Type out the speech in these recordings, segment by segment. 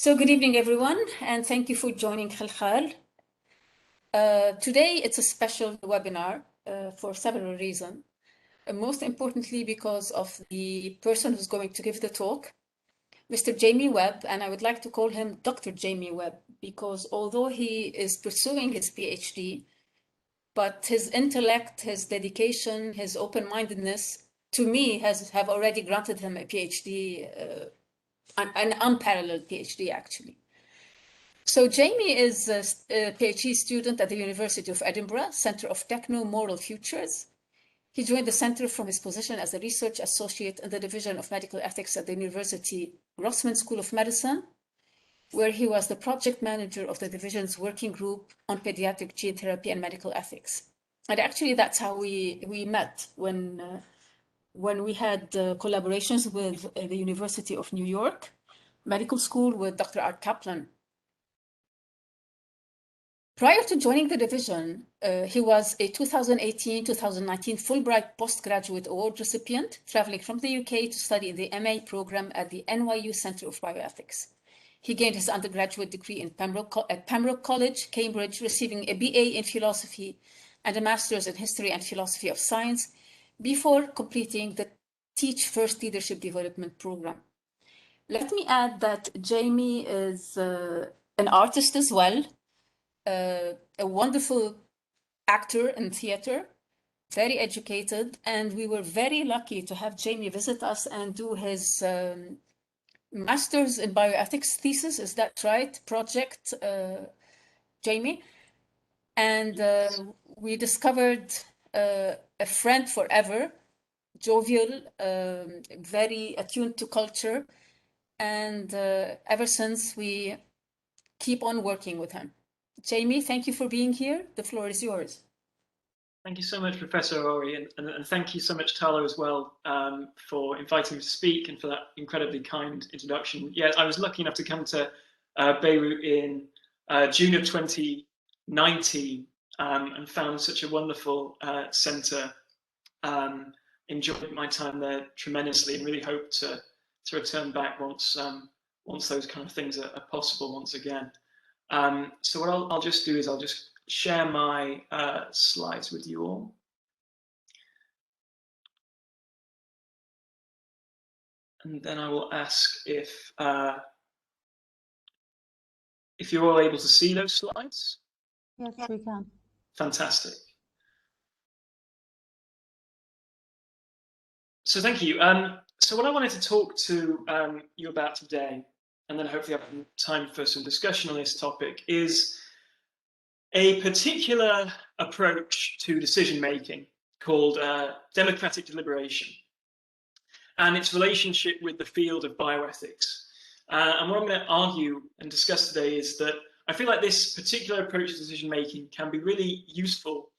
So good evening, everyone, and thank you for joining Khalkhal. Today, it's a special webinar for several reasons. Most importantly, because of the person who's going to give the talk, Mr. Jamie Webb, and I would like to call him Dr. Jamie Webb, because although he is pursuing his PhD, but his intellect, his dedication, his open-mindedness, to me, have already granted him a PhD, an unparalleled PhD, actually. So Jamie is a PhD student at the University of Edinburgh, Centre of Techno-Moral Futures. He joined the centre from his position as a research associate in the Division of Medical Ethics at the University Grossman School of Medicine, where he was the project manager of the division's working group on pediatric gene therapy and medical ethics. And actually, that's how we met when we had collaborations with the University of New York Medical School with Dr. Art Kaplan. Prior to joining the division, he was a 2018-2019 Fulbright postgraduate award recipient, traveling from the UK to study in the MA program at the NYU Center of Bioethics. He gained his undergraduate degree at Pembroke College, Cambridge, receiving a BA in philosophy and a master's in history and philosophy of science before completing the Teach First Leadership Development program. Let me add that Jamie is an artist as well. A wonderful actor in theater, very educated, and we were very lucky to have Jamie visit us and do his master's in bioethics thesis. Is that right? Project, Jamie? And we discovered a friend forever, jovial, very attuned to culture, and ever since we keep on working with him. Jamie, thank you for being here. The floor is yours. Thank you so much, Professor Ori, and thank you so much, Tala, as well, for inviting me to speak and for that incredibly kind introduction. Yeah, I was lucky enough to come to Beirut in June of 2019 and found such a wonderful centre. Enjoyed my time there tremendously and really hope to return back once those kind of things are possible once again. So what I'll just do is I'll just share my slides with you all. And then I will ask if you're all able to see those slides. Yes, we can. Fantastic. So thank you. So what I wanted to talk to you about today, and then hopefully have time for some discussion on this topic, is a particular approach to decision making called democratic deliberation and its relationship with the field of bioethics. And what I'm going to argue and discuss today is that I feel like this particular approach to decision making can be really useful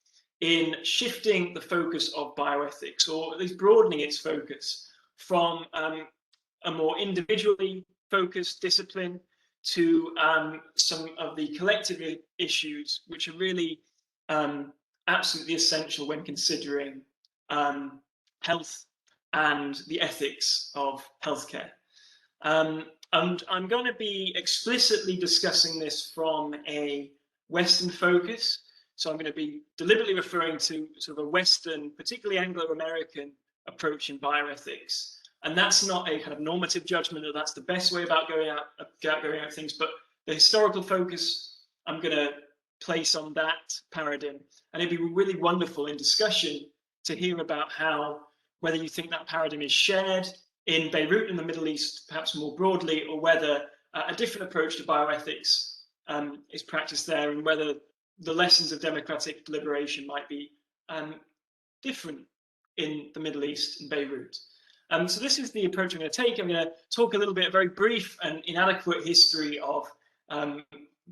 in shifting the focus of bioethics, or at least broadening its focus from a more individually focused discipline to some of the collective issues which are really absolutely essential when considering health and the ethics of healthcare. And I'm going to be explicitly discussing this from a Western focus. So I'm going to be deliberately referring to sort of a Western, particularly Anglo-American approach in bioethics. And that's not a kind of normative judgment that that's the best way about going out things, but the historical focus I'm going to place on that paradigm. And it'd be really wonderful in discussion to hear about how, whether you think that paradigm is shared in Beirut in the Middle East, perhaps more broadly, or whether a different approach to bioethics is practiced there, and whether the lessons of democratic deliberation might be different in the Middle East and Beirut. So this is the approach I'm going to take. I'm going to talk a little bit, a very brief and inadequate history of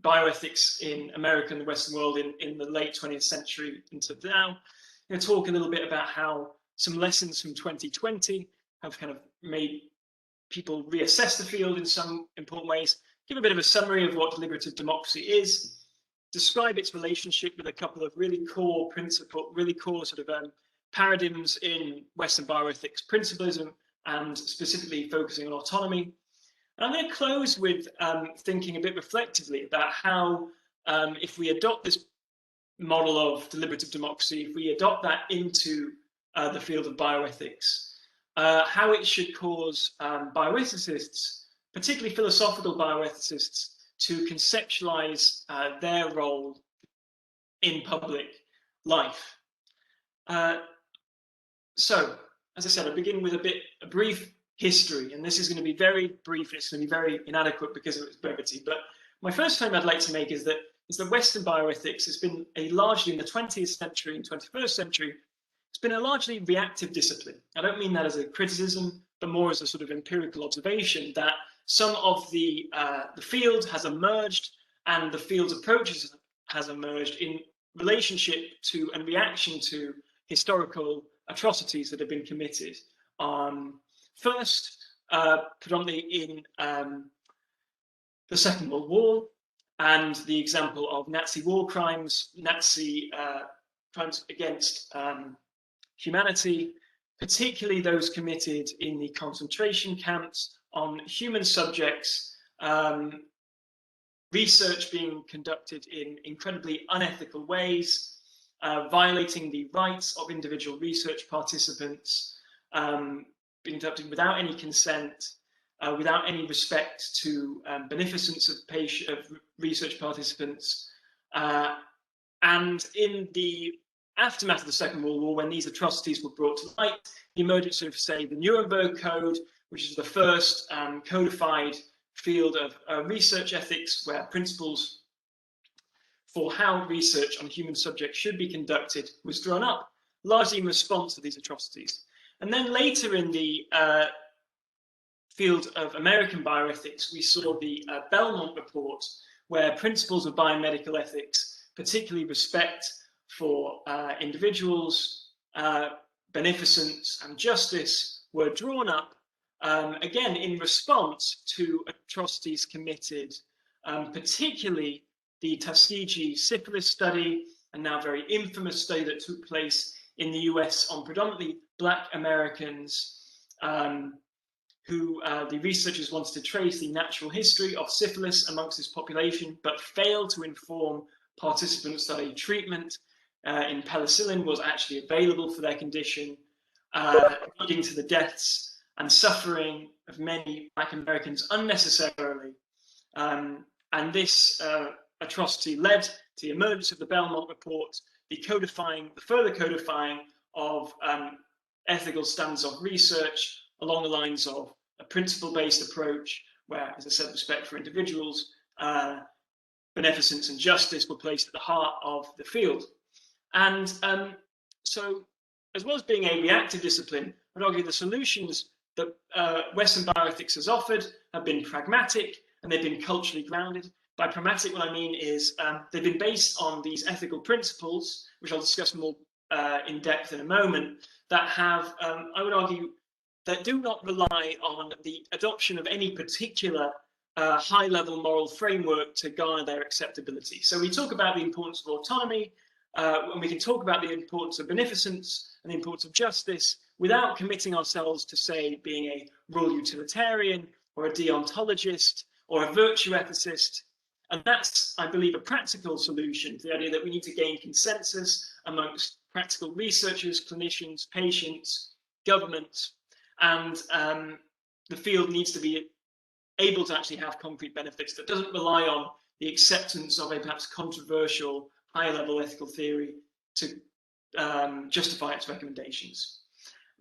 bioethics in America and the Western world in the late 20th century into now. I'm going to talk a little bit about how some lessons from 2020 have kind of made people reassess the field in some important ways, give a bit of a summary of what deliberative democracy is, describe its relationship with a couple of really core sort of paradigms in Western bioethics, principlism, and specifically focusing on autonomy. And I'm going to close with thinking a bit reflectively about how, if we adopt this model of deliberative democracy, if we adopt that into the field of bioethics, how it should cause bioethicists, particularly philosophical bioethicists, to conceptualize their role in public life. So, as I said, I'll begin with a brief history, and this is going to be very brief. It's going to be very inadequate because of its brevity. But my first claim I'd like to make is that Western bioethics has been a largely, in the 20th century and 21st century, it's been a largely reactive discipline. I don't mean that as a criticism, but more as a sort of empirical observation that some of the field has emerged and the field's approaches has emerged in relationship to and reaction to historical atrocities that have been committed. First, predominantly in the Second World War, and the example of Nazi war crimes, Nazi crimes against humanity, particularly those committed in the concentration camps on human subjects, research being conducted in incredibly unethical ways, violating the rights of individual research participants, being conducted without any consent, without any respect to beneficence of research participants. And in the aftermath of the Second World War, when these atrocities were brought to light, the emergence of, say, the Nuremberg Code, which is the first codified field of research ethics, where principles for how research on human subjects should be conducted was drawn up, largely in response to these atrocities. And then later in the field of American bioethics, we saw the Belmont Report, where principles of biomedical ethics, particularly respect for individuals, beneficence and justice, were drawn up, again, in response to atrocities committed, particularly the Tuskegee syphilis study, a now very infamous study that took place in the US on predominantly Black Americans, who the researchers wanted to trace the natural history of syphilis amongst this population, but failed to inform participants that a treatment in penicillin was actually available for their condition, leading to the deaths and suffering of many Black Americans unnecessarily. And this atrocity led to the emergence of the Belmont Report, the further codifying of ethical standards of research along the lines of a principle-based approach, where, as I said, respect for individuals, beneficence and justice were placed at the heart of the field. And so, as well as being a reactive discipline, I'd argue the solutions that Western bioethics has offered have been pragmatic and they've been culturally grounded. By pragmatic, what I mean is they've been based on these ethical principles, which I'll discuss more in depth in a moment, that have, I would argue, that do not rely on the adoption of any particular high-level moral framework to garner their acceptability. So we talk about the importance of autonomy, and we can talk about the importance of beneficence and the importance of justice without committing ourselves to, say, being a rural utilitarian or a deontologist or a virtue ethicist. And that's, I believe, a practical solution to the idea that we need to gain consensus amongst practical researchers, clinicians, patients, governments, and the field needs to be able to actually have concrete benefits that doesn't rely on the acceptance of a perhaps controversial high-level ethical theory to justify its recommendations.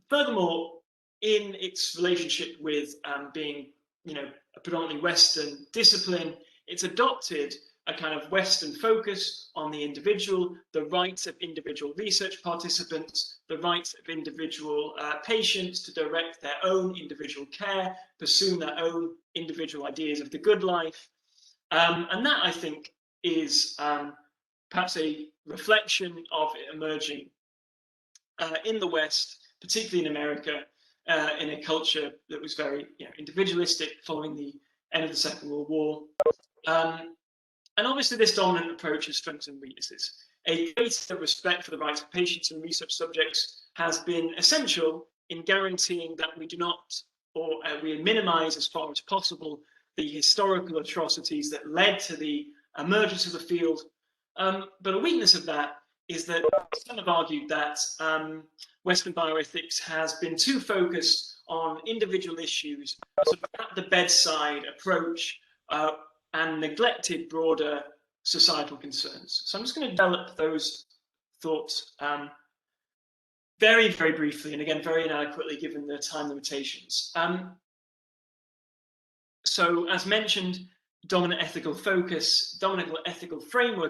Furthermore, in its relationship with being, a predominantly Western discipline, it's adopted a kind of Western focus on the individual, the rights of individual research participants, the rights of individual patients to direct their own individual care, pursue their own individual ideas of the good life. And that, I think, is perhaps a reflection of it emerging in the West, particularly in America, in a culture that was very individualistic following the end of the Second World War. And obviously this dominant approach has strengths and weaknesses. A greater respect for the rights of patients and research subjects has been essential in guaranteeing that we do not, or we minimize as far as possible, the historical atrocities that led to the emergence of the field. But a weakness of that is that some have argued that Western bioethics has been too focused on individual issues, sort of at the bedside approach, and neglected broader societal concerns. So I'm just going to develop those thoughts very, very briefly, and again, very inadequately given the time limitations. So as mentioned, dominant ethical framework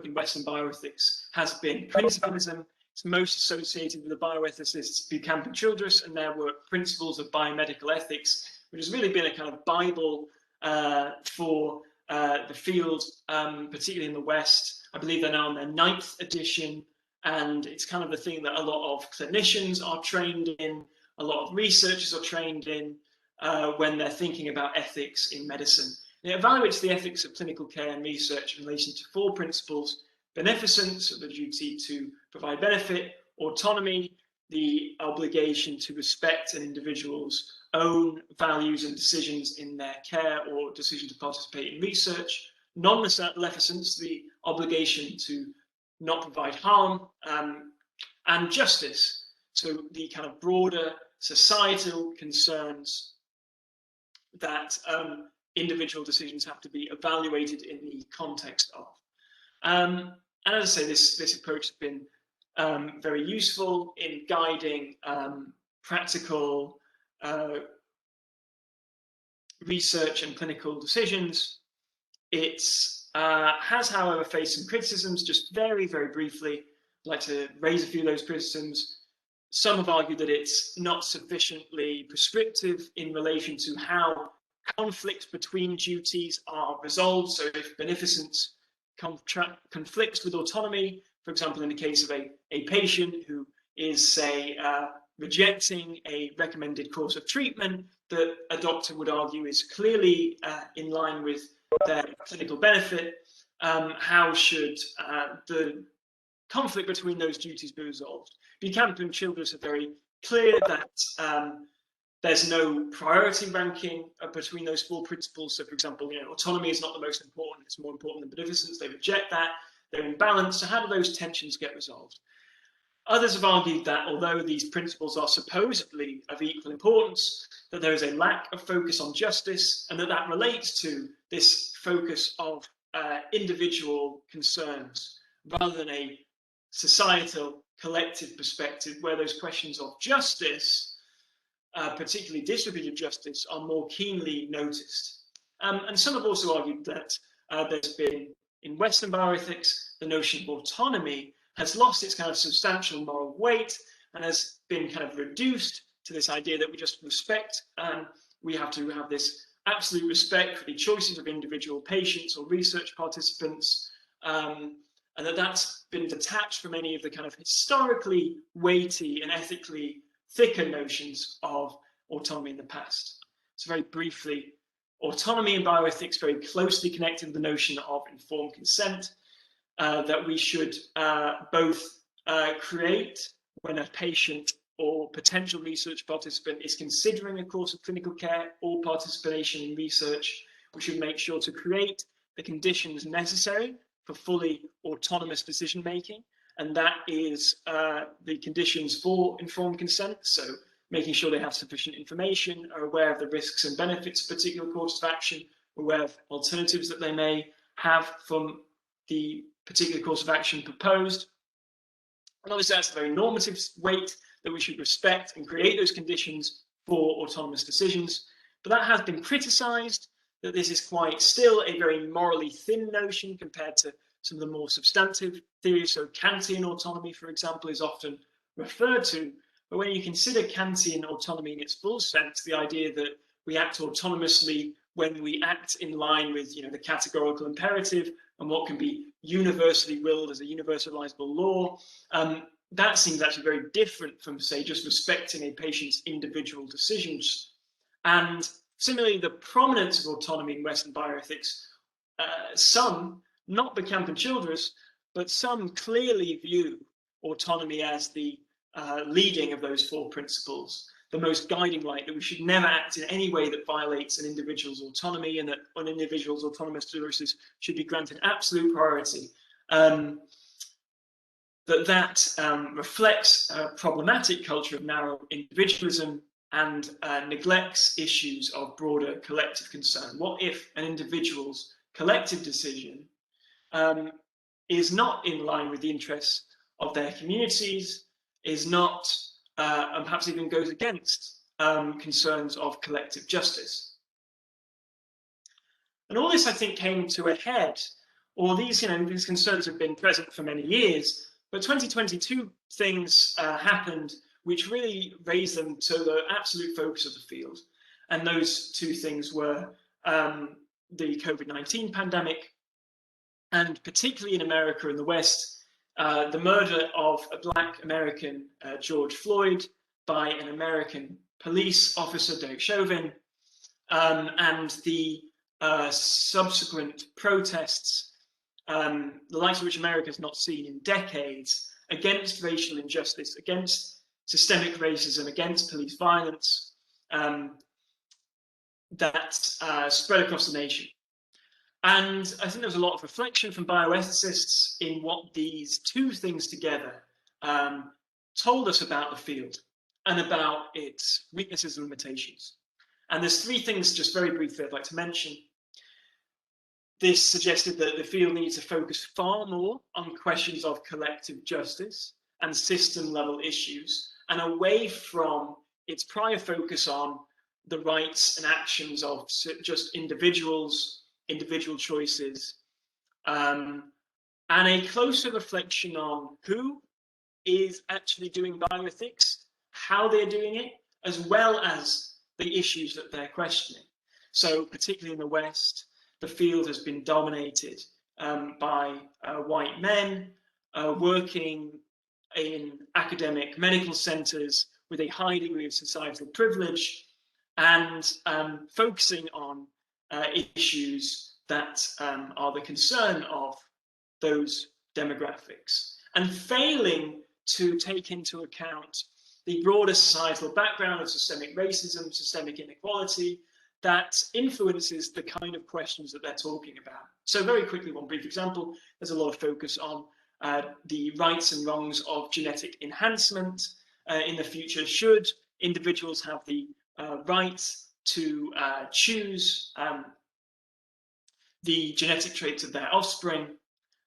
in Western bioethics has been principlism. It's most associated with the bioethicists Buchan and Childress and their work, Principles of Biomedical Ethics, which has really been a kind of Bible for the field, particularly in the West. I believe they're now on their 9th edition, and it's kind of the thing that a lot of clinicians are trained in, a lot of researchers are trained in when they're thinking about ethics in medicine. It evaluates the ethics of clinical care and research in relation to 4 principles: beneficence, or the duty to provide benefit; autonomy, the obligation to respect an individual's own values and decisions in their care or decision to participate in research; non-maleficence, the obligation to not provide harm; and justice, so the kind of broader societal concerns that individual decisions have to be evaluated in the context of. And as I say, this approach has been very useful in guiding practical research and clinical decisions. It has, however, faced some criticisms. Just very, very briefly, I'd like to raise a few of those criticisms. Some have argued that it's not sufficiently prescriptive in relation to how conflicts between duties are resolved. So if beneficence conflicts with autonomy, for example, in the case of a patient who is, say, rejecting a recommended course of treatment that a doctor would argue is clearly in line with their clinical benefit, how should the conflict between those duties be resolved? Buchan and Childress are very clear that there's no priority ranking between those 4 principles. So, for example, autonomy is not the most important; it's more important than beneficence. They reject that; they're in balance. So, how do those tensions get resolved? Others have argued that although these principles are supposedly of equal importance, that there is a lack of focus on justice, and that relates to this focus of individual concerns rather than a societal collective perspective, where those questions of justice, particularly distributive justice, are more keenly noticed. And some have also argued that there's been, in Western bioethics, the notion of autonomy has lost its kind of substantial moral weight and has been kind of reduced to this idea that we just respect, we have to have this absolute respect for the choices of individual patients or research participants, and that's been detached from any of the kind of historically weighty and ethically thicker notions of autonomy in the past. So very briefly, autonomy in bioethics very closely connected with the notion of informed consent, that we should both create when a patient or potential research participant is considering a course of clinical care or participation in research. We should make sure to create the conditions necessary for fully autonomous decision making, and that is the conditions for informed consent. So making sure they have sufficient information, are aware of the risks and benefits of a particular course of action, aware of alternatives that they may have from the particular course of action proposed. And obviously that's a very normative weight that we should respect and create those conditions for autonomous decisions. But that has been criticized, that this is quite still a very morally thin notion compared to some of the more substantive theories. So Kantian autonomy, for example, is often referred to. But when you consider Kantian autonomy in its full sense, the idea that we act autonomously when we act in line with the categorical imperative and what can be universally willed as a universalizable law, that seems actually very different from, say, just respecting a patient's individual decisions. And similarly, the prominence of autonomy in Western bioethics, some, not Buchan and Childress, but some clearly view autonomy as the leading of those 4 principles. the most guiding light, that we should never act in any way that violates an individual's autonomy, and that an individual's autonomous choices should be granted absolute priority. That reflects a problematic culture of narrow individualism and neglects issues of broader collective concern. What if an individual's collective decision is not in line with the interests of their communities, is not, and perhaps even goes against concerns of collective justice? And all this, I think, came to a head, or these concerns have been present for many years, but 2022 things happened which really raised them to the absolute focus of the field. And those two things were the COVID-19 pandemic, and particularly in America and the West, the murder of a Black American, George Floyd, by an American police officer, Derek Chauvin, and the subsequent protests, the likes of which America has not seen in decades, against racial injustice, against systemic racism, against police violence, that spread across the nation. And I think there was a lot of reflection from bioethicists in what these two things together told us about the field and about its weaknesses and limitations. And there's three things, just very briefly, I'd like to mention. This suggested that the field needs to focus far more on questions of collective justice and system-level issues, and away from its prior focus on the rights and actions of just individuals, individual choices, and a closer reflection on who is actually doing bioethics, how they're doing it, as well as the issues that they're questioning. So particularly in the West, the field has been dominated by white men working in academic medical centers with a high degree of societal privilege, and focusing on issues that are the concern of those demographics, and failing to take into account the broader societal background of systemic racism, systemic inequality, that influences the kind of questions that they're talking about. So very quickly, one brief example, there's a lot of focus on the rights and wrongs of genetic enhancement in the future. Should individuals have the right to choose the genetic traits of their offspring?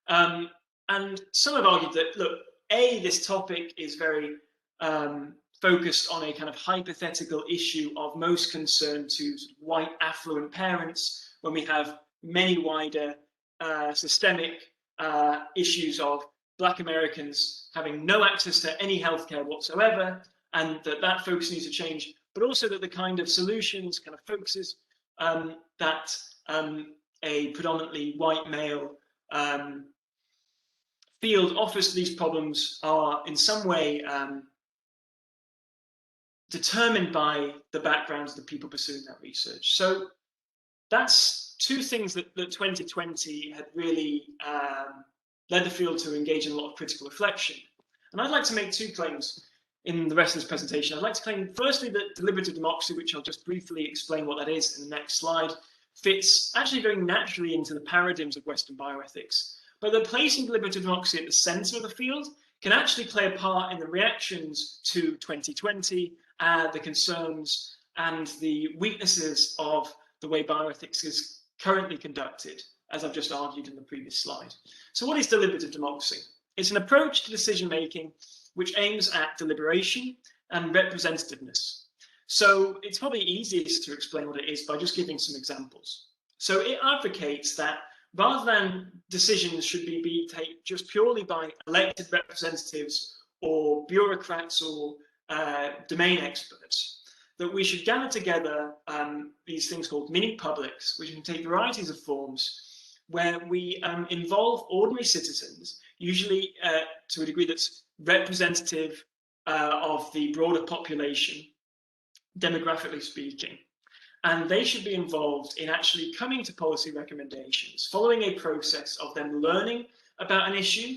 And some have argued that, look, this topic is very focused on a kind of hypothetical issue of most concern to white affluent parents, when we have many wider systemic issues of Black Americans having no access to any healthcare whatsoever, and that focus needs to change, but also that the kind of solutions, kind of focuses that a predominantly white male field offers to these problems are in some way determined by the backgrounds of the people pursuing that research. So that's two things that 2020 had really led the field to engage in a lot of critical reflection. And I'd like to make two claims in the rest of this presentation. I'd like to claim, firstly, that deliberative democracy, which I'll just briefly explain what that is in the next slide, fits actually very naturally into the paradigms of Western bioethics. But that placing deliberative democracy at the center of the field can actually play a part in the reactions to 2020, the concerns and the weaknesses of the way bioethics is currently conducted, as I've just argued in the previous slide. So what is deliberative democracy? It's an approach to decision-making which aims at deliberation and representativeness. So it's probably easiest to explain what it is by just giving some examples. So it advocates that rather than decisions should be taken just purely by elected representatives or bureaucrats or domain experts, that we should gather together these things called mini publics, which can take varieties of forms, where we involve ordinary citizens, usually to a degree that's representative of the broader population, demographically speaking. And they should be involved in actually coming to policy recommendations, following a process of them learning about an issue,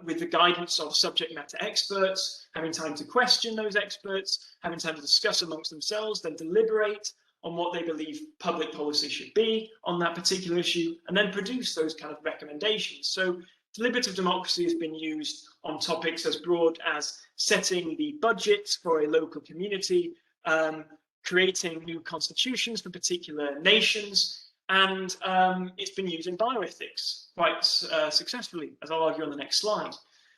with the guidance of subject matter experts, having time to question those experts, having time to discuss amongst themselves, then deliberate on what they believe public policy should be on that particular issue, and then produce those kind of recommendations. So deliberative democracy has been used on topics as broad as setting the budget for a local community, creating new constitutions for particular nations, and it's been used in bioethics quite successfully, as I'll argue on the next slide.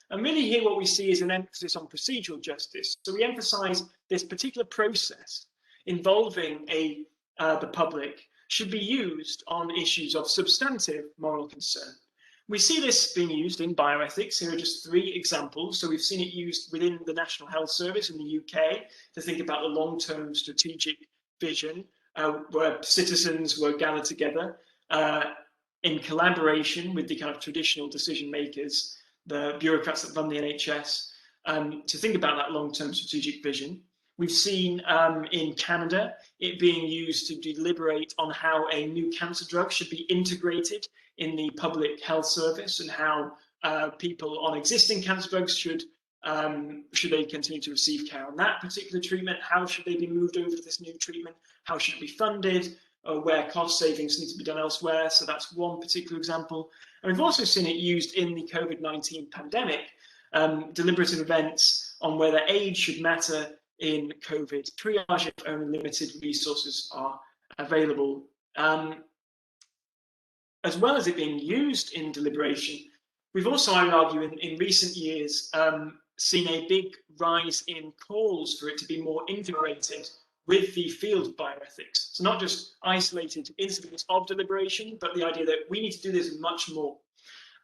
And really here what we see is an emphasis on procedural justice. So we emphasize this particular process involving the public should be used on issues of substantive moral concern. We see this being used in bioethics. Here are just 3 examples. So we've seen it used within the National Health Service in the UK to think about the long-term strategic vision, where citizens were gathered together in collaboration with the kind of traditional decision makers, the bureaucrats that run the NHS, to think about that long-term strategic vision. We've seen in Canada it being used to deliberate on how a new cancer drug should be integrated in the public health service, and how people on existing cancer drugs should they continue to receive care on that particular treatment, how should they be moved over to this new treatment, how should it be funded, where cost savings need to be done elsewhere. So that's one particular example. And we've also seen it used in the COVID-19 pandemic, deliberative events on whether aid should matter in COVID triage if only limited resources are available. As well as it being used in deliberation, we've also, I would argue, in recent years, seen a big rise in calls for it to be more integrated with the field of bioethics. So not just isolated incidents of deliberation, but the idea that we need to do this much more.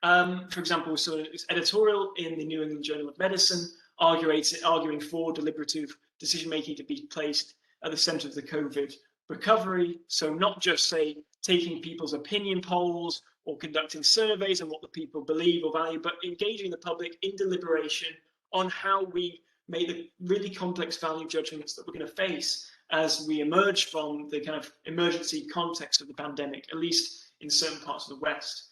For example, we saw this editorial in the New England Journal of Medicine arguing for deliberative decision-making to be placed at the center of the COVID recovery. So not just, say, taking people's opinion polls or conducting surveys on what the people believe or value, but engaging the public in deliberation on how we make the really complex value judgments that we're going to face as we emerge from the kind of emergency context of the pandemic, at least in certain parts of the West.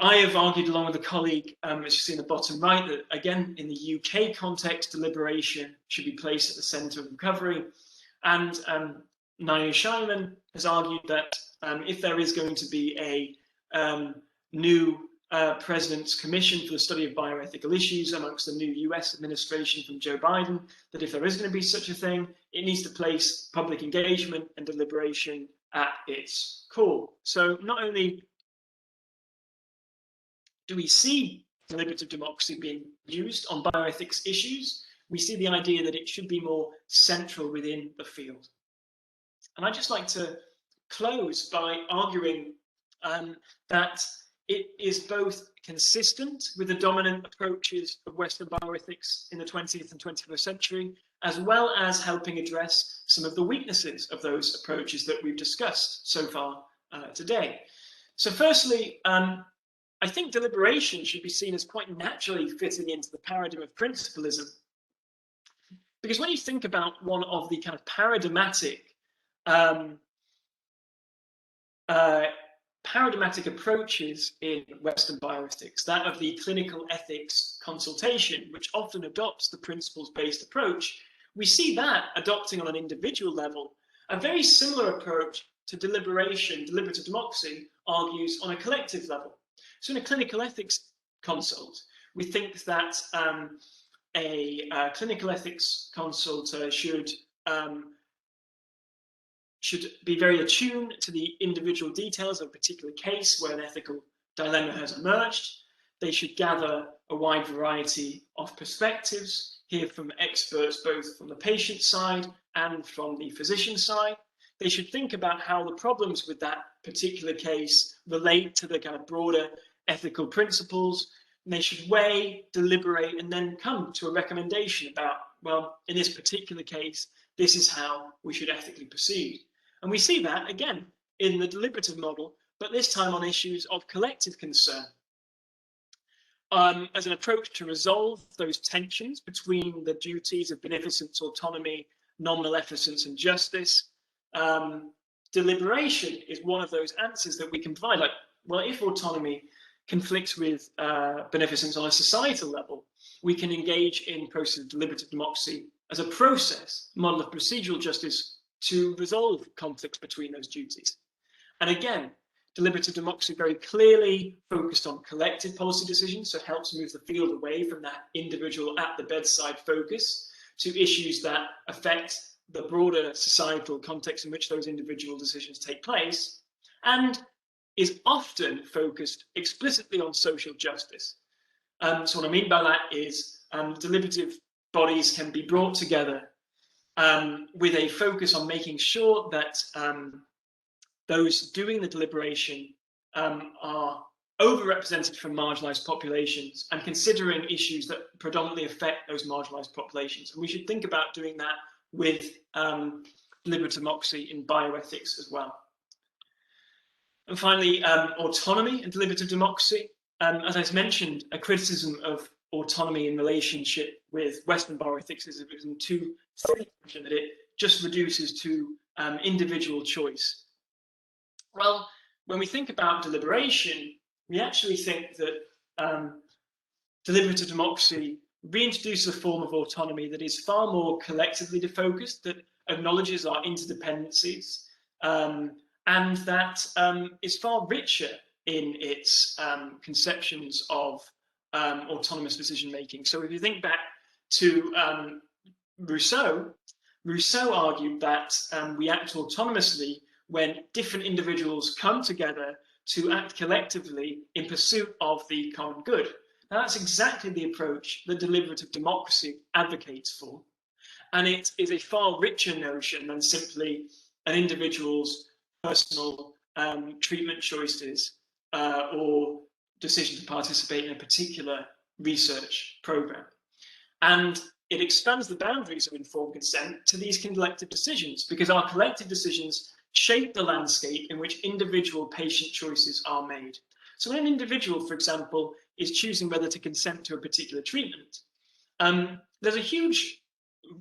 I have argued along with a colleague, as you see in the bottom right, that again, in the UK context, deliberation should be placed at the centre of recovery. And Naomi Scheinman has argued that if there is going to be a new President's Commission for the Study of Bioethical Issues amongst the new US administration from Joe Biden, that if there is going to be such a thing, it needs to place public engagement and deliberation at its core. So not only do we see deliberative democracy being used on bioethics issues, we see the idea that it should be more central within the field. And I'd just like to close by arguing that it is both consistent with the dominant approaches of Western bioethics in the 20th and 21st century, as well as helping address some of the weaknesses of those approaches that we've discussed so far today. So firstly, I think deliberation should be seen as quite naturally fitting into the paradigm of principalism. Because when you think about one of the kind of paradigmatic approaches in Western bioethics, that of the clinical ethics consultation, which often adopts the principles-based approach, we see that adopting on an individual level a very similar approach to deliberation. Deliberative democracy argues on a collective level. So in a clinical ethics consult, we think that a clinical ethics consult should be very attuned to the individual details of a particular case where an ethical dilemma has emerged. They should gather a wide variety of perspectives, hear from experts both from the patient side and from the physician side. They should think about how the problems with that particular case relate to the kind of broader ethical principles. And they should weigh, deliberate, and then come to a recommendation about, well, in this particular case, this is how we should ethically proceed. And we see that, again, in the deliberative model, but this time on issues of collective concern. As an approach to resolve those tensions between the duties of beneficence, autonomy, non-maleficence, and justice, deliberation is one of those answers that we can provide. Like, well, if autonomy conflicts with beneficence on a societal level, we can engage in process of deliberative democracy as a process, model of procedural justice, to resolve conflicts between those duties. And again, deliberative democracy very clearly focused on collective policy decisions, so it helps move the field away from that individual at the bedside focus to issues that affect the broader societal context in which those individual decisions take place, and is often focused explicitly on social justice. So what I mean by that is deliberative bodies can be brought together with a focus on making sure that those doing the deliberation are overrepresented from marginalized populations and considering issues that predominantly affect those marginalized populations. And we should think about doing that with deliberative democracy in bioethics as well. And finally, autonomy and deliberative democracy. As I mentioned, a criticism of autonomy in relationship with Western bioethics is too thin that it just reduces to individual choice. Well, when we think about deliberation, we actually think that deliberative democracy reintroduces a form of autonomy that is far more collectively focused, that acknowledges our interdependencies, and that is far richer in its conceptions of autonomous decision-making. So if you think back to Rousseau argued that we act autonomously when different individuals come together to act collectively in pursuit of the common good. Now, that's exactly the approach that deliberative democracy advocates for. And it is a far richer notion than simply an individual's personal treatment choices or decision to participate in a particular research program. And it expands the boundaries of informed consent to these collective decisions, because our collective decisions shape the landscape in which individual patient choices are made. So when an individual, for example, is choosing whether to consent to a particular treatment, there's a huge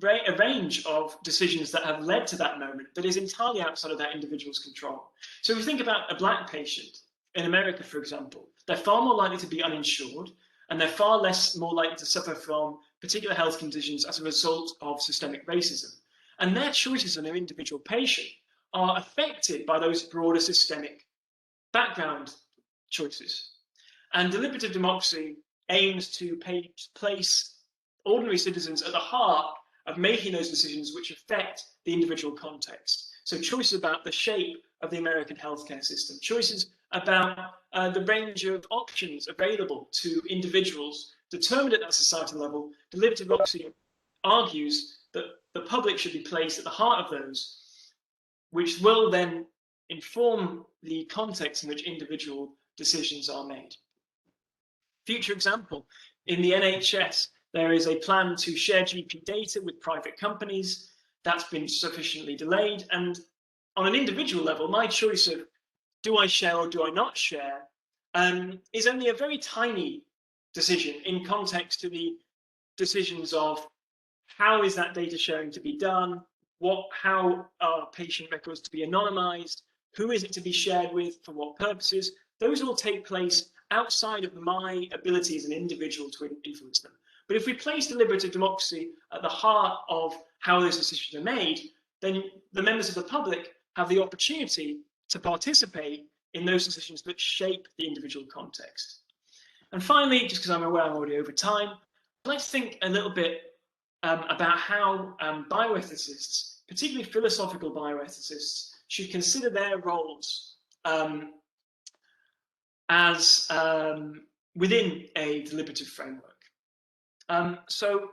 range of decisions that have led to that moment that is entirely outside of that individual's control. So if we think about a Black patient in America, for example, they're far more likely to be uninsured, and they're far more likely to suffer from particular health conditions as a result of systemic racism. And their choices as an individual patient are affected by those broader systemic background choices. And deliberative democracy aims to place ordinary citizens at the heart of making those decisions which affect the individual context. So choices about the shape of the American healthcare system, choices about the range of options available to individuals determined at that societal level. Deliberative democracy argues that the public should be placed at the heart of those, which will then inform the context in which individual decisions are made. Future example, in the NHS, there is a plan to share GP data with private companies. That's been sufficiently delayed. And on an individual level, my choice of do I share or do I not share is only a very tiny decision in context to the decisions of how is that data sharing to be done, how are patient records to be anonymized, who is it to be shared with, for what purposes. Those all take place outside of my ability as an individual to influence them. But if we place deliberative democracy at the heart of how those decisions are made, then the members of the public have the opportunity to participate in those decisions that shape the individual context. And finally, just because I'm aware I'm already over time, I'd like to think a little bit about how bioethicists, particularly philosophical bioethicists, should consider their roles as within a deliberative framework. So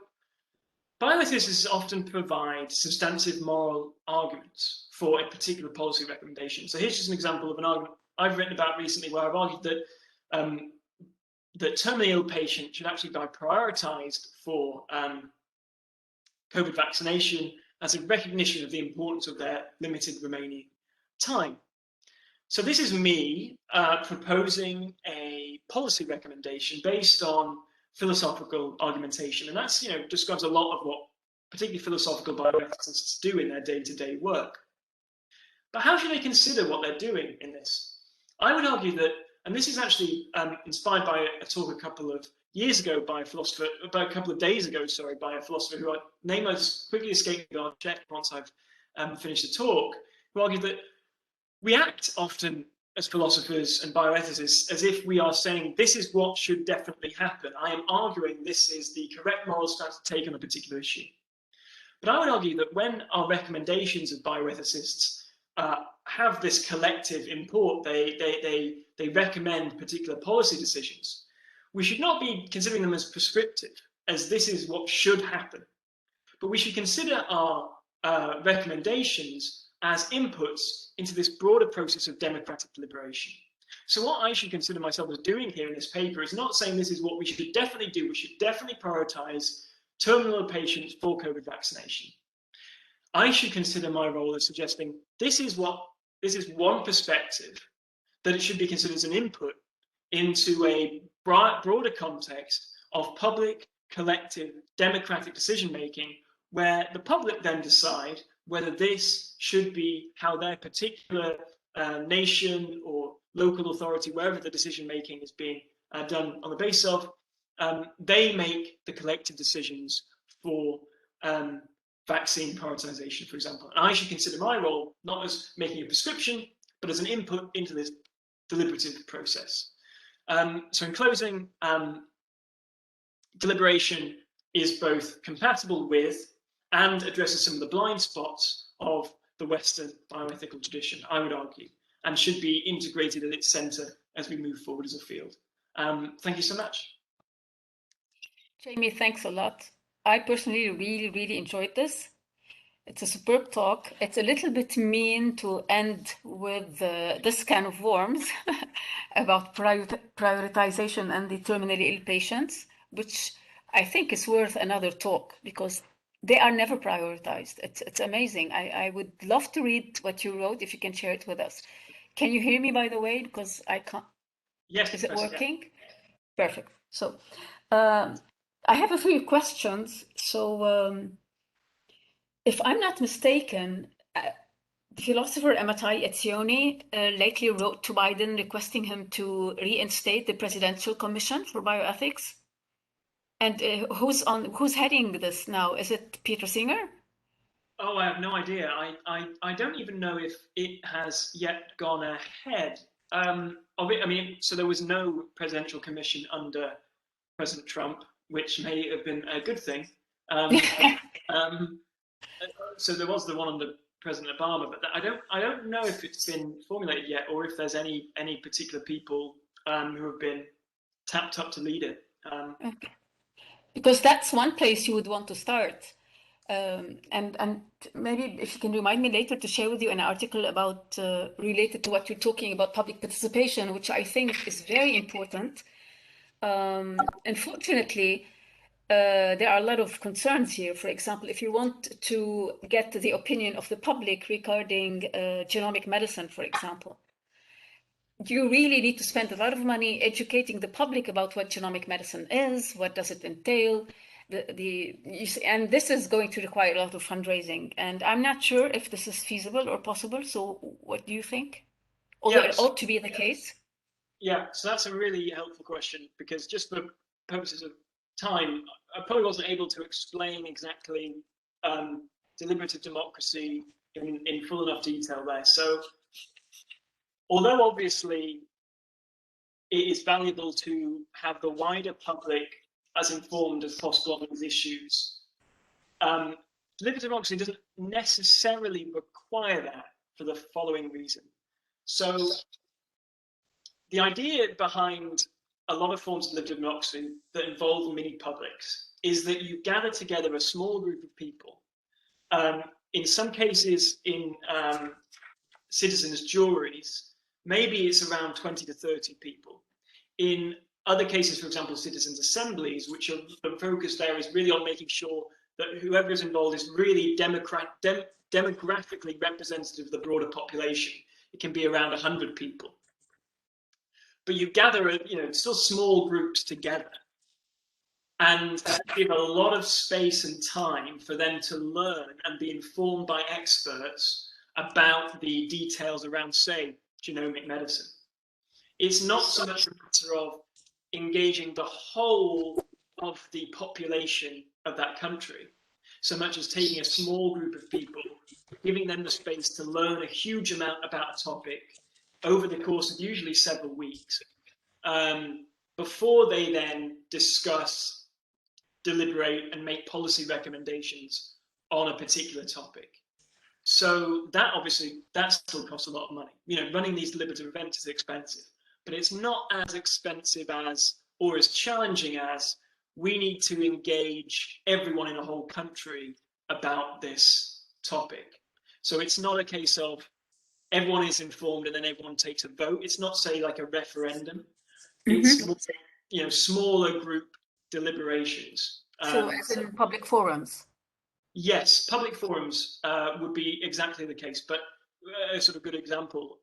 bioethicists often provide substantive moral arguments for a particular policy recommendation. So here's just an example of an argument I've written about recently, where I've argued that that terminally ill patients should actually be prioritized for COVID vaccination as a recognition of the importance of their limited remaining time. So this is me proposing a policy recommendation based on philosophical argumentation, and that's describes a lot of what particularly philosophical bioethicists do in their day-to-day work. But how should they consider what they're doing in this? I would argue that and this is actually inspired by a talk a couple of years ago by a philosopher, about a couple of days ago, sorry, by a philosopher who name has quickly escaped me. I'll check once I've finished the talk, who argued that we act often as philosophers and bioethicists as if we are saying this is what should definitely happen. I am arguing this is the correct moral stance to take on a particular issue. But I would argue that when our recommendations of bioethicists have this collective import, they recommend particular policy decisions, we should not be considering them as prescriptive, as this is what should happen. But we should consider our recommendations as inputs into this broader process of democratic deliberation. So what I should consider myself as doing here in this paper is not saying this is what we should definitely do. We should definitely prioritize terminal patients for COVID vaccination. I should consider my role as suggesting this is one perspective, that it should be considered as an input into a broader context of public, collective, democratic decision making, where the public then decide whether this should be how their particular nation or local authority, wherever the decision making is being done on the basis of, they make the collective decisions for vaccine prioritization, for example. And I should consider my role not as making a prescription, but as an input into this deliberative process. So in closing, deliberation is both compatible with and addresses some of the blind spots of the Western bioethical tradition, I would argue, and should be integrated at its center as we move forward as a field. Thank you so much. Jamie, thanks a lot. I personally really enjoyed this. It's a superb talk. It's a little bit mean to end with this kind of worms about prioritization and the terminally ill patients, which I think is worth another talk because they are never prioritized. It's amazing. I would love to read what you wrote if you can share it with us. Can you hear me, by the way? Because I can't. Yes. Is it working? Yeah. Perfect. So I have a few questions. So if I'm not mistaken, the philosopher Amitai Etzioni lately wrote to Biden requesting him to reinstate the Presidential Commission for Bioethics. And who's heading this now? Is it Peter Singer? Oh, I have no idea. I don't even know if it has yet gone ahead. Of it, I mean, so there was no presidential commission under President Trump, which may have been a good thing. So there was the one under President Obama, but I don't know if it's been formulated yet, or if there's any particular people who have been tapped up to lead it. Okay. Because that's one place you would want to start. And maybe if you can remind me later to share with you an article about related to what you're talking about, public participation, which I think is very important. Unfortunately, there are a lot of concerns here. For example, if you want to get the opinion of the public regarding genomic medicine, for example, you really need to spend a lot of money educating the public about what genomic medicine is, what does it entail, and this is going to require a lot of fundraising. And I'm not sure if this is feasible or possible. So what do you think? Although it ought to be the case. Yeah, so that's a really helpful question, because just for purposes of time, I probably wasn't able to explain exactly deliberative democracy in full enough detail there. So although obviously it is valuable to have the wider public as informed as possible on these issues, deliberative democracy doesn't necessarily require that for the following reason. So the idea behind a lot of forms of deliberative democracy that involve mini publics is that you gather together a small group of people, in some cases in citizens' juries. Maybe it's around 20 to 30 people. In other cases, for example, citizens' assemblies, which are the focus there is really on making sure that whoever is involved is really demographically representative of the broader population. It can be around 100 people. But you gather, still small groups together and give a lot of space and time for them to learn and be informed by experts about the details around, say, genomic medicine. It's not so much a matter of engaging the whole of the population of that country, so much as taking a small group of people, giving them the space to learn a huge amount about a topic over the course of usually several weeks, before they then discuss, deliberate, and make policy recommendations on a particular topic. So that obviously, that still costs a lot of money. You know, running these deliberative events is expensive, but it's not as expensive as, or as challenging as, we need to engage everyone in a whole country about this topic. So it's not a case of everyone is informed and then everyone takes a vote. It's not, say, like a referendum. It's, you know, smaller group deliberations. So as in public forums? Yes, public forums would be exactly the case, but a sort of good example.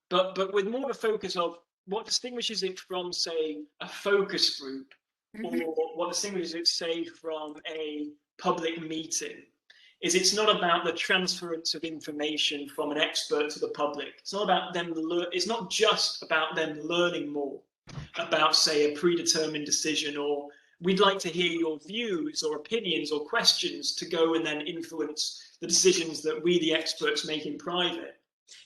But with more of a focus of what distinguishes it from, say, a focus group, or what distinguishes it, say, from a public meeting, is it's not about the transference of information from an expert to the public. It's not about them. It's not just about them learning more about, say, a predetermined decision, or we'd like to hear your views or opinions or questions to go and then influence the decisions that we, the experts, make in private.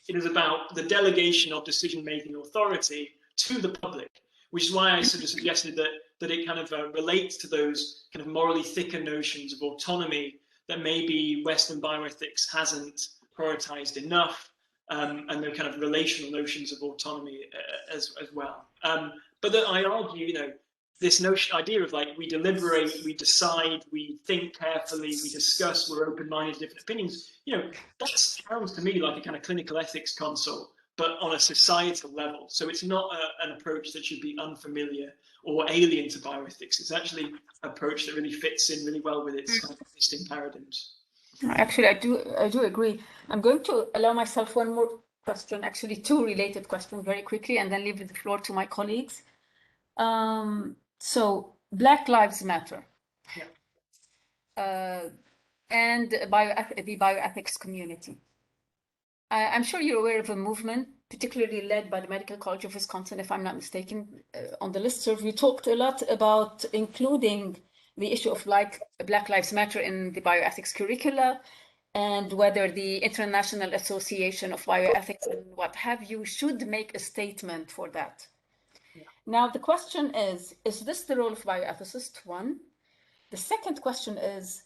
It is about the delegation of decision-making authority to the public, which is why I sort of suggested that it kind of relates to those kind of morally thicker notions of autonomy that maybe Western bioethics hasn't prioritized enough, and the kind of relational notions of autonomy as well. But that I argue, you know, this notion, idea of like, we deliberate, we decide, we think carefully, we discuss, we're open-minded to different opinions, you know, that sounds to me like a kind of clinical ethics console, but on a societal level. So it's not an approach that should be unfamiliar or alien to bioethics. It's actually an approach that really fits in really well with its kind of existing paradigms. Actually, I do agree. I'm going to allow myself one more question, actually two related questions very quickly, and then leave the floor to my colleagues. So Black Lives Matter. Yeah. And the bioethics community. I'm sure you're aware of a movement, particularly led by the Medical College of Wisconsin, if I'm not mistaken. On the listserv, you talked a lot about including the issue of Black Lives Matter in the bioethics curricula, and whether the International Association of Bioethics and what have you should make a statement for that. Yeah. Now, the question is this the role of bioethicists? One. The second question is,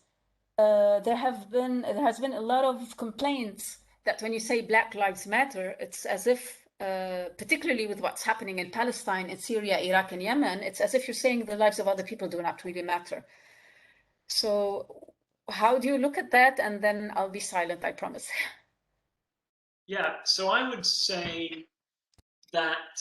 there has been a lot of complaints that when you say Black Lives Matter, it's as if, particularly with what's happening in Palestine, in Syria, Iraq, and Yemen, it's as if you're saying the lives of other people do not really matter. So how do you look at that? And then I'll be silent, I promise. Yeah, so I would say that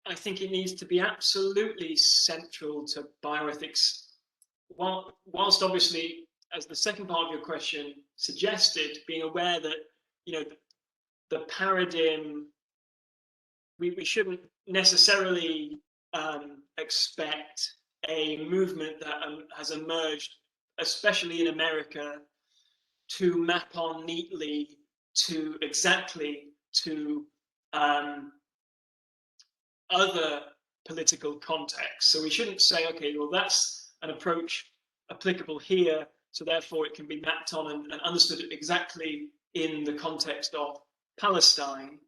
I think it needs to be absolutely central to bioethics. Whilst obviously, as the second part of your question suggested, being aware that, you know, the paradigm, we shouldn't necessarily expect a movement that has emerged, especially in America, to map on neatly to exactly to other political contexts. So we shouldn't say, okay, well, that's an approach applicable here, so therefore it can be mapped on and understood exactly in the context of Palestine.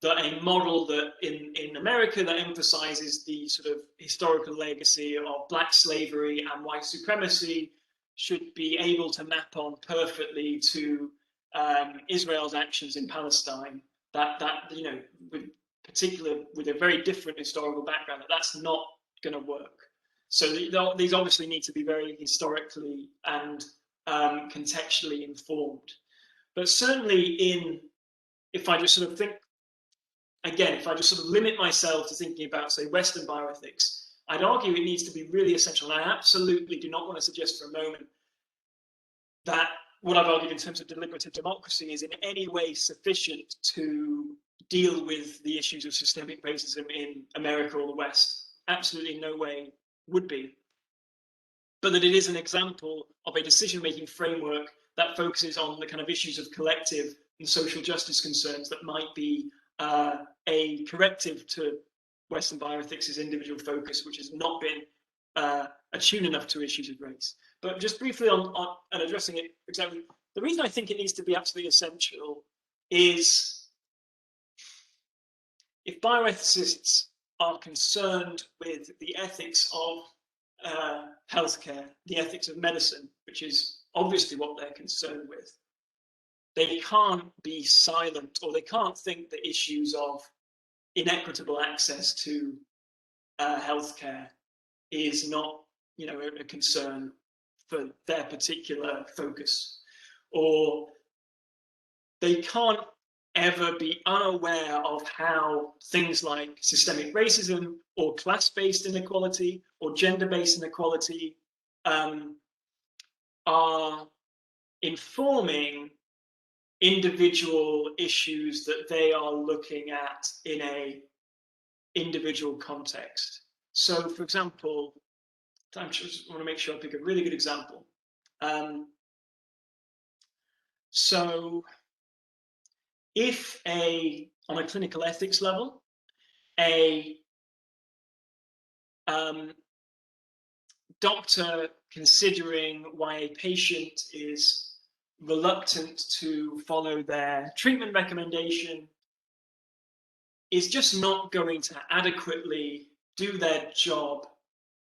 That a model that in America that emphasizes the sort of historical legacy of Black slavery and white supremacy should be able to map on perfectly to Israel's actions in Palestine. That you know, with a very different historical background, that's not going to work. So these obviously need to be very historically and contextually informed. But certainly if I just sort of think, again, if I just sort of limit myself to thinking about, say, Western bioethics, I'd argue it needs to be really essential. And I absolutely do not want to suggest for a moment that what I've argued in terms of deliberative democracy is in any way sufficient to deal with the issues of systemic racism in America or the West. Absolutely no way would be. But that it is an example of a decision-making framework that focuses on the kind of issues of collective and social justice concerns that might be a corrective to Western bioethics' individual focus, which has not been attuned enough to issues of race. But just briefly on and addressing it exactly, the reason I think it needs to be absolutely essential is if bioethicists are concerned with the ethics of healthcare, the ethics of medicine, which is obviously what they're concerned with, they can't be silent, or they can't think that issues of inequitable access to healthcare is not, you know, a concern for their particular focus, or they can't ever be unaware of how things like systemic racism or class-based inequality or gender-based inequality are informing individual issues that they are looking at in a individual context. So, for example, I just want to make sure I pick a really good example. So if on a clinical ethics level, a doctor considering why a patient is reluctant to follow their treatment recommendation is just not going to adequately do their job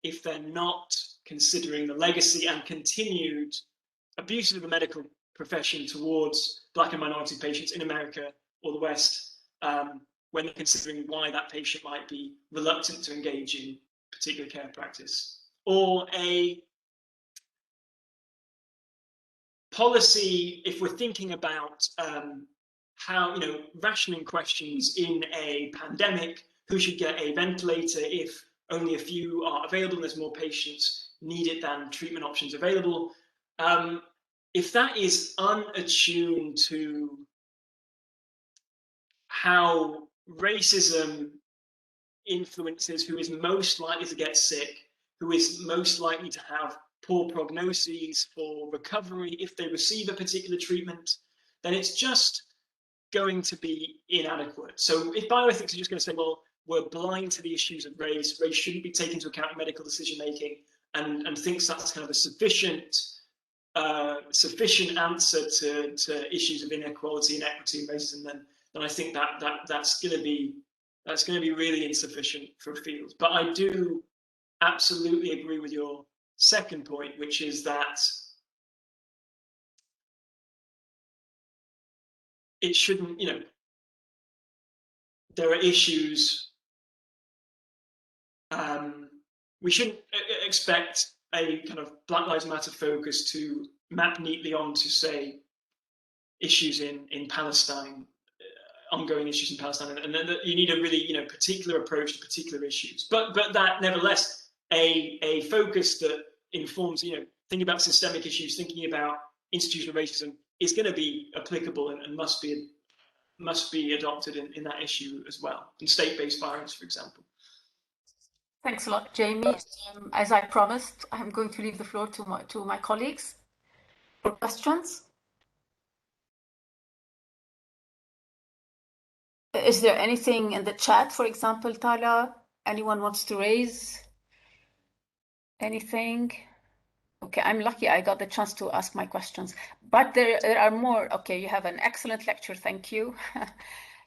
if they're not considering the legacy and continued abuses of the medical profession towards Black and minority patients in America or the West, when they're considering why that patient might be reluctant to engage in particular care practice. Or a policy, if we're thinking about how, you know, rationing questions in a pandemic, who should get a ventilator if only a few are available and there's more patients needed than treatment options available. If that is unattuned to how racism influences who is most likely to get sick, who is most likely to have poor prognoses for recovery if they receive a particular treatment, then it's just going to be inadequate. So if bioethics are just going to say, well, we're blind to the issues of race shouldn't be taken into account in medical decision making, and thinks that's kind of a sufficient answer to issues of inequality and equity and racism, then I think that's going to be really insufficient for a field. But I do absolutely agree with your second point, which is that it shouldn't, you know, there are issues. We shouldn't expect a kind of Black Lives Matter focus to map neatly onto, say, issues in Palestine, ongoing issues in Palestine, and then you need a really, you know, particular approach to particular issues. But that, nevertheless, a focus that informs, you know, thinking about systemic issues, thinking about institutional racism is going to be applicable and must be adopted in that issue as well, in state-based violence, for example. Thanks a lot, Jamie. As I promised, I'm going to leave the floor to my colleagues for questions. Is there anything in the chat, for example, Tala? Anyone wants to raise anything? Okay, I'm lucky I got the chance to ask my questions, but there are more. Okay, you have an excellent lecture. Thank you.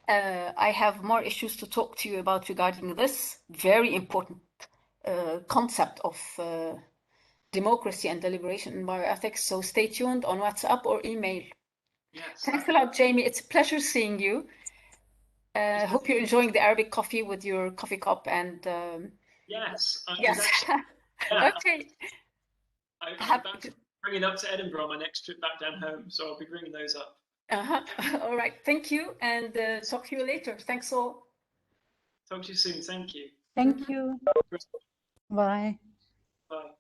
I have more issues to talk to you about regarding this very important concept of democracy and deliberation in bioethics. So stay tuned on WhatsApp or email. Yes. Thanks a lot, Jamie. It's a pleasure seeing you. Hope you're enjoying the Arabic coffee with your coffee cup and yes. Yes. Yeah. Okay. I'm about to bring it up to Edinburgh on my next trip back down home, so I'll be bringing those up. All right. Thank you, and talk to you later. Thanks all. Talk to you soon. Thank you. Thank you. Bye. Bye.